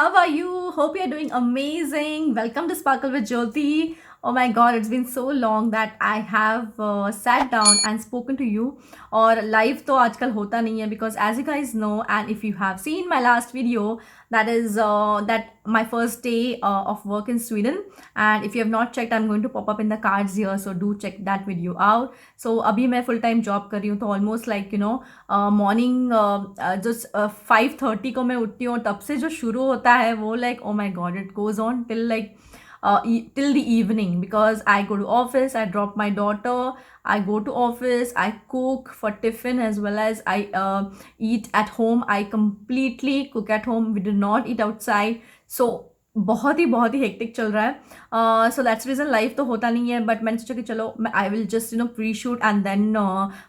How are you? Hope you're doing amazing. Welcome to Sparkle with Jyoti. Oh my god, it's been so long that I have sat down and spoken to you. और live तो आजकल होता नहीं है because as you guys know and if you have seen my last video, that is that my first day of work in Sweden, and if you have not checked, I'm going to pop up in the cards here, so do check that video out. So अभी मैं full time job कर रही हूँ, तो almost like morning जो 5:30 को मैं उठती हूँ, तब से जो शुरू होता है वो like oh my God, it goes on till like till the evening because I go to office, I drop my daughter, I go to office, I cook for tiffin as well as I eat at home. I completely cook at home. We do not eat outside. So बहुत ही hectic चल रहा है. So that's reason live तो होता नहीं है, but मैंने सोचा कि चलो I will just pre shoot and then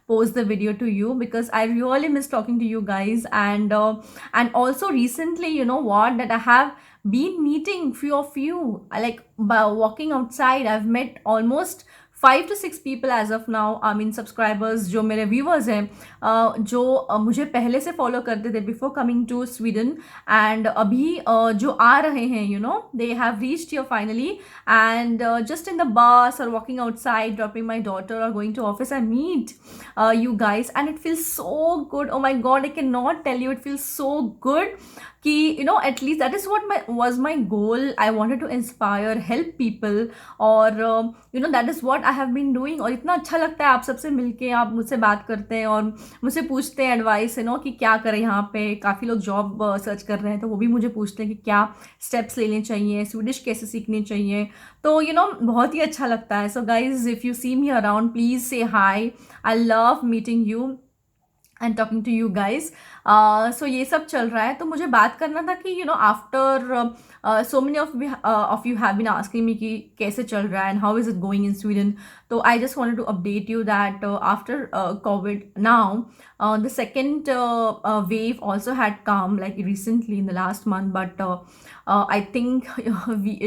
post the video to you because I really miss talking to you guys and also recently, you know what, that I have been meeting few of you, like by walking outside. I've met almost 5 to 6 people as of now. I mean subscribers जो मेरे viewers हैं, जो मुझे पहले से follow करते थे before coming to Sweden, and अभी जो आ रहे हैं, you know, they have reached here finally, and just in the bus or walking outside, dropping my daughter or going to office, I meet you guys, and it feels so good. Oh my god, I cannot tell you, it feels so good कि at least that is what was my goal. I wanted to inspire, help people, और that is what I have been doing. और इतना अच्छा लगता है आप सबसे मिलके, आप मुझसे बात करते हैं और मुझसे पूछते हैं एडवाइस कि क्या करें. यहाँ पे काफ़ी लोग जॉब सर्च कर रहे हैं, तो वो भी मुझे पूछते हैं कि क्या स्टेप्स लेने चाहिए, स्वीडिश कैसे सीखनी चाहिए. तो बहुत ही अच्छा लगता है. So guys, if you see me around, please say hi. I love meeting you and talking to you guys. सो ये सब चल रहा है, तो मुझे बात करना था कि after so many of you have been asking me कि कैसे चल रहा है and how is it going in Sweden. तो I just wanted to update you that after Covid now the second wave also had come like recently in the last month, but I think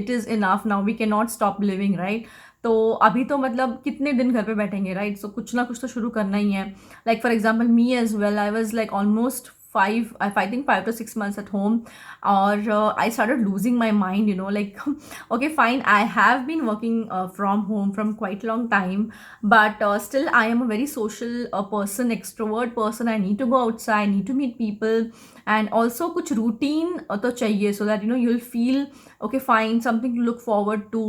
it is enough now. We cannot stop living, right? तो अभी तो मतलब कितने दिन घर पे बैठेंगे, right? सो कुछ ना कुछ तो शुरू करना ही है. Like for example me as well, I was like almost 5 to 6 months at home, or I started losing my mind, like okay fine, I have been working from home from quite long time, but still I am a very social person, extrovert person. I need to go outside, need to meet people, and also kuch routine to chahiye, so that you'll feel okay fine, something to look forward to.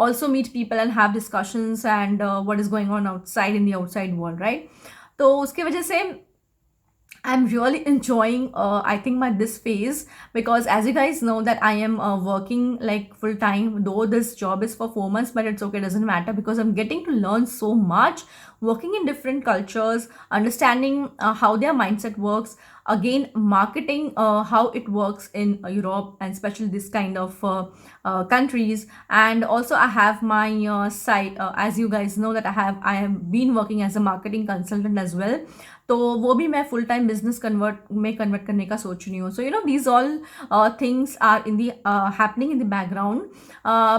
Also meet people and have discussions and what is going on outside in the outside world, right? तो उसके वजह से I'm really enjoying I think my this phase, because as you guys know that I am working like full time, though this job is for 4 months, but it's okay, doesn't matter, because I'm getting to learn so much, working in different cultures, understanding how their mindset works, again marketing, how it works in Europe and especially this kind of countries. And also I have my site, as you guys know that I have been working as a marketing consultant as well, तो वो भी मैं full time business convert करने का सोच रही हूँ. So these all things are in the happening in the background,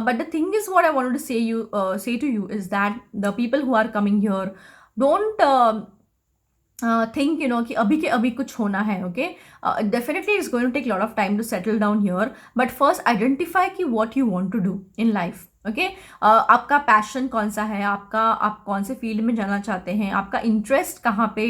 but the thing is what I wanted to say to you is that the people who are coming here don't think कि अभी के अभी कुछ होना है. Okay, definitely it's going to take lot of time to settle down here, but first identify कि what you want to do in life. Okay, आपका passion कौन सा है, आप कौन से फील्ड में जाना चाहते हैं, आपका इंटरेस्ट कहाँ पे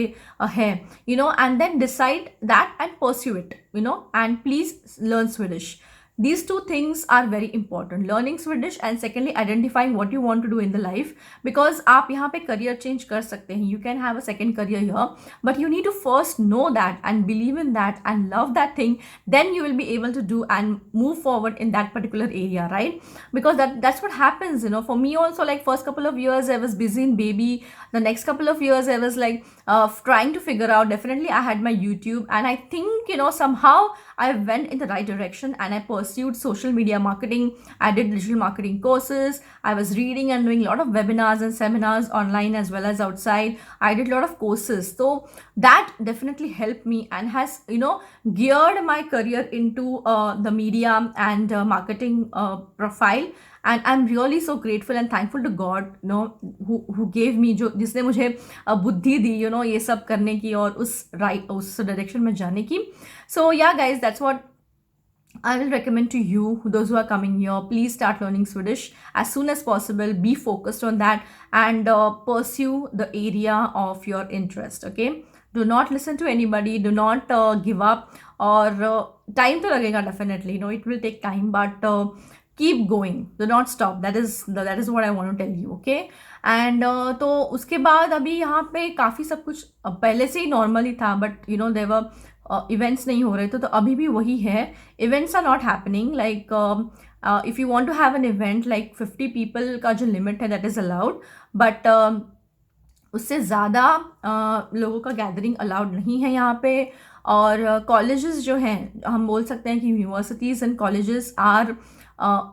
है, and then decide that and pursue it, and please learn Swedish. These two things are very important, learning Swedish and secondly identifying what you want to do in the life, because आप यहाँ पे career change कर सकते हैं. You can have a second career here, but you need to first know that and believe in that and love that thing. Then you will be able to do and move forward in that particular area, right? Because that's what happens, for me also. Like first couple of years I was busy in baby. The next couple of years I was like trying to figure out. Definitely I had my YouTube, and I think somehow I went in the right direction and I pursued social media marketing. I did digital marketing courses. I was reading and doing a lot of webinars and seminars online as well as outside. I did a lot of courses. So that definitely helped me and has geared my career into the media and marketing profile. And I'm really so grateful and thankful to God, who gave me, जिसने मुझे बुद्धि दी, ये सब करने की और उस direction में जाने की. So yeah guys, that's what I will recommend to you, those who are coming here, please start learning Swedish as soon as possible. Be focused on that and pursue the area of your interest. Okay, do not listen to anybody. Do not give up. Or time to lagega definitely. No, it will take time, but keep going. Do not stop. That is what I want to tell you. Okay, and तो उसके बाद अभी यहाँ पे काफ़ी सब कुछ पहले से ही नॉर्मल ही था, but you know their events नहीं हो रहे थे, तो अभी भी वही है. Events are not happening. Like if you want to have an event, like 50 people का जो लिमिट है दैट इज़ अलाउड, बट उससे ज़्यादा लोगों का गैदरिंग अलाउड नहीं है यहाँ पे. और कॉलेजेस जो हैं, हम बोल सकते हैं कि universities and colleges are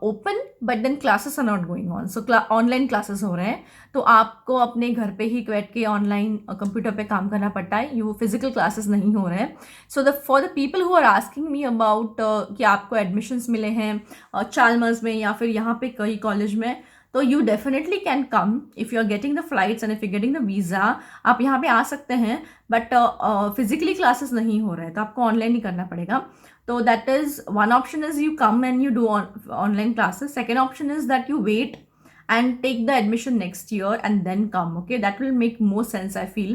open, but then classes are not going on. So online classes हो रहे हैं, तो आपको अपने घर पे ही बैठ के ऑनलाइन कंप्यूटर पे काम करना पड़ता है. ये फिजिकल क्लासेस नहीं हो रहे हैं. So for the people who are asking me about कि आपको एडमिशन्स मिले हैं चार्ल्मर्स में या फिर यहाँ पे कई कॉलेज में, तो you definitely can come if you are getting the flights and if you getting the visa. आप यहाँ पे आ सकते हैं, बट फिजिकली क्लासेस नहीं हो रहे हैं, तो आपको ऑनलाइन ही करना पड़ेगा. तो that is one option, is you come and you do online classes. Second option is that you wait and take the admission next year and then come. Okay, that will make more sense, I feel.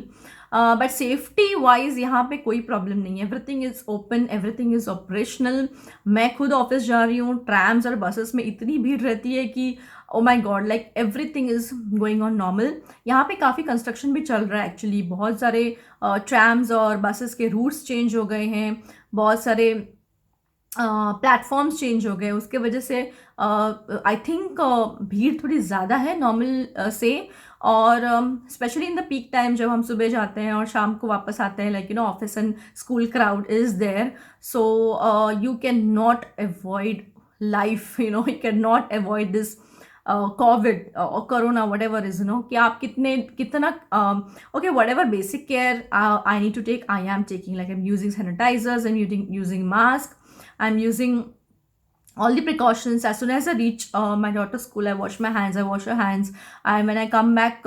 But safety wise यहाँ पे कोई problem नहीं है. Everything is open, everything is operational. मैं खुद office जा रही हूँ, ट्रैम्स और बसेस में इतनी भीड़ रहती है कि oh my God, like everything is going on normal. यहाँ पे काफ़ी कंस्ट्रक्शन भी चल रहा है एक्चुअली. बहुत सारे ट्रैम्स और बसेस के रूट्स चेंज हो गए हैं, बहुत सारे प्लेटफॉर्म्स चेंज हो गए. उसके वजह से आई थिंक भीड़ थोड़ी ज़्यादा है नॉर्मल से. और specially in the peak time, जब हम सुबह जाते हैं और शाम को वापस आते हैं, like you know office and school crowd is there. So you can not avoid life, you know, you can not avoid this Covid और corona, whatever is, no, कि आप कितना okay, whatever basic care I need to take, I am taking. Like I am using sanitisers, I am using mask, I'm using all the precautions. As soon as I reach my daughter's school, I wash my hands, I wash her hands. And when I come back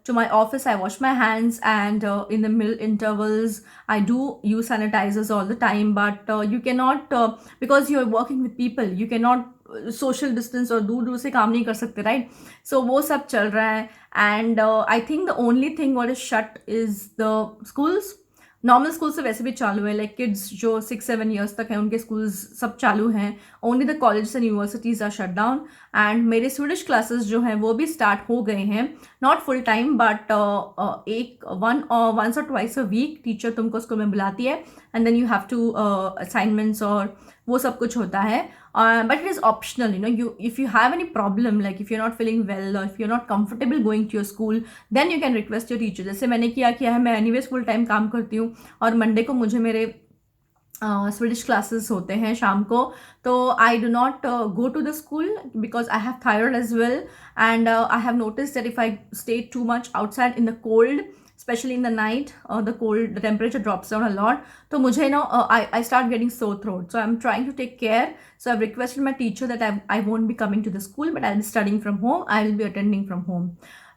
to my office, I wash my hands. And in the middle intervals, I do use sanitizers all the time. But you cannot, because you're working with people, you cannot social distance और दूर दूर से काम नहीं कर सकते, right. सो वो सब चल रहा है. And I think the only thing what is shut is the schools. Normal school से वैसे भी चालू है, लाइक किड्स जो 6-7 ईयर्स तक हैं उनके स्कूल्स सब चालू हैं. Only the college and universities are shut down. And मेरे स्वीडिश क्लासेस जो हैं वो भी स्टार्ट हो गए हैं, not full time, but once और ट्वाइस अ वीक टीचर तुमको स्कूल में बुलाती है, and then you have to assignments और वो सब कुछ होता है. But it is optional, you know. If you have any problem, like if you're not feeling well or if you're not comfortable going to your school, then you can request your teacher. जैसे मैंने किया है, मैं anyways full time काम करती हूँ और Monday को मुझे मेरे स्वीडिश क्लासेस होते हैं शाम को, तो I do not go to the school because I have thyroid as well. And I have notice that if I stay too much outside in the cold, especially in the night, the temperature drops down a lot. So mujhe now I start getting sore throat. So I'm trying to take care. So I've requested my teacher that I won't be coming to the school, but I'll be studying from home. I'll be attending from home.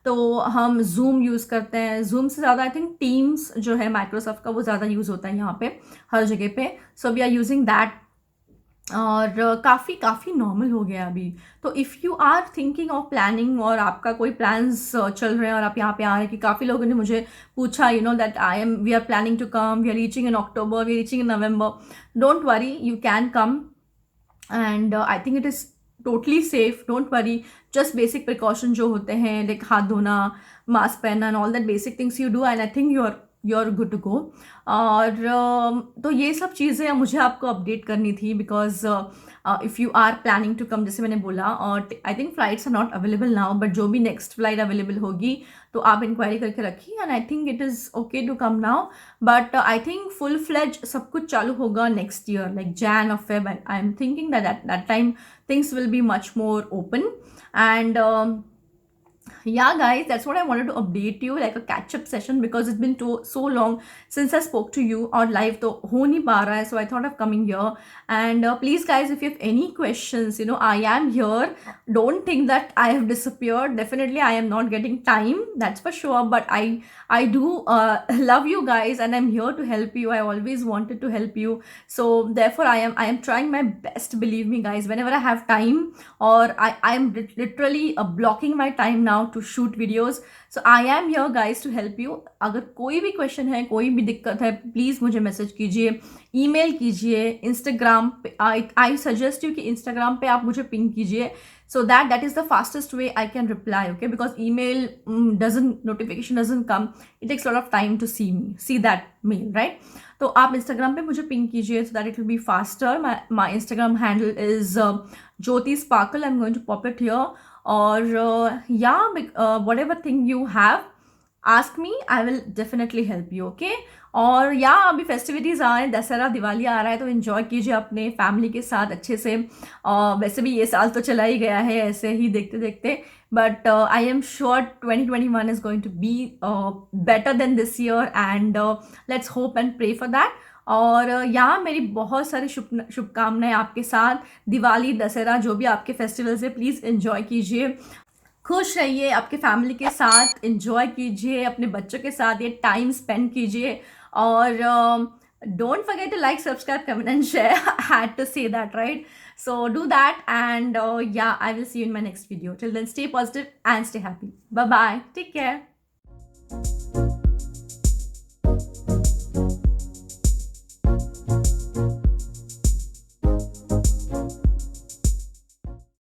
तो हम Zoom use करते हैं. Zoom से ज़्यादा I think Teams जो है Microsoft का, वो ज़्यादा यूज़ होता है यहाँ पे हर जगह पे. So we are using that. और काफ़ी नॉर्मल हो गया अभी. तो if you are thinking of planning और आपका कोई प्लान्स चल रहे हैं और आप यहाँ पे आ रहे हैं, कि काफ़ी लोगों ने मुझे पूछा, you know, that we are planning to come, we are reaching in October, we are reaching in November. Don't worry, you can come. And I think it is totally safe. Don't worry. Just basic precaution जो होते हैं, like हाथ धोना, mask पहनना and all that basic things you do, and I think you are good to go. और तो ये सब चीज़ें मुझे आपको अपडेट करनी थी, because if you are planning to come, जैसे मैंने बोला, और I think flights are not available now, but जो भी नेक्स्ट फ्लाइट अवेलेबल होगी तो आप इंक्वायरी करके रखिए. And I think it is okay to come now, but I think full fledge सब कुछ चालू होगा नेक्स्ट ईयर, लाइक जैन और Feb. I am thinking that time things will be much more open. And yeah guys, that's what I wanted to update you, like a catch up session, because it's been so long since I spoke to you or live to ho nahi pa raha hai. So I thought of coming here. And please guys, if you have any questions, you know, I am here. Don't think that I have disappeared. Definitely I am not getting time, that's for sure, but I do love you guys, and I'm here to help you. I always wanted to help you, so therefore I am trying my best. Believe me, guys. Whenever I have time, or I am literally blocking my time now to shoot videos. So I am here, guys, to help you. अगर कोई भी question है, कोई भी दिक्कत है, please मुझे message कीजिए, ईमेल कीजिए, इंस्टाग्राम पे आई सजेस्ट यू कि इंस्टाग्राम पे आप मुझे पिंग कीजिए, so that is the fastest way I can reply, okay? Because email notification doesn't come. It takes a lot of time to see that mail, right? तो आप Instagram पे मुझे ping कीजिए, so that it will be faster. My Instagram handle is Jyoti Sparkle. I'm going to pop it here. Or whatever thing you have, ask me. I will definitely help you, okay? और या अभी festivities आ रहे हैं, दशहरा दिवाली आ रहा है, तो enjoy कीजिए अपने फैमिली के साथ अच्छे से. वैसे भी ये साल तो चला ही गया है ऐसे ही देखते देखते, but I am sure 2021 is going to be better than this year, and let's hope and pray for that. और यहाँ मेरी बहुत सारी शुभकामनाएं आपके साथ. दिवाली, दशहरा, जो भी आपके फेस्टिवल्स है, प्लीज़ इन्जॉय कीजिए, खुश रहिए, आपके फैमिली के साथ एंजॉय कीजिए, अपने बच्चों के साथ ये टाइम स्पेंड कीजिए. और don't forget to like, subscribe, comment and share. I had to say that, right? So do that, and I will see you in my next video. Till then, stay positive and stay happy. Bye bye, take care.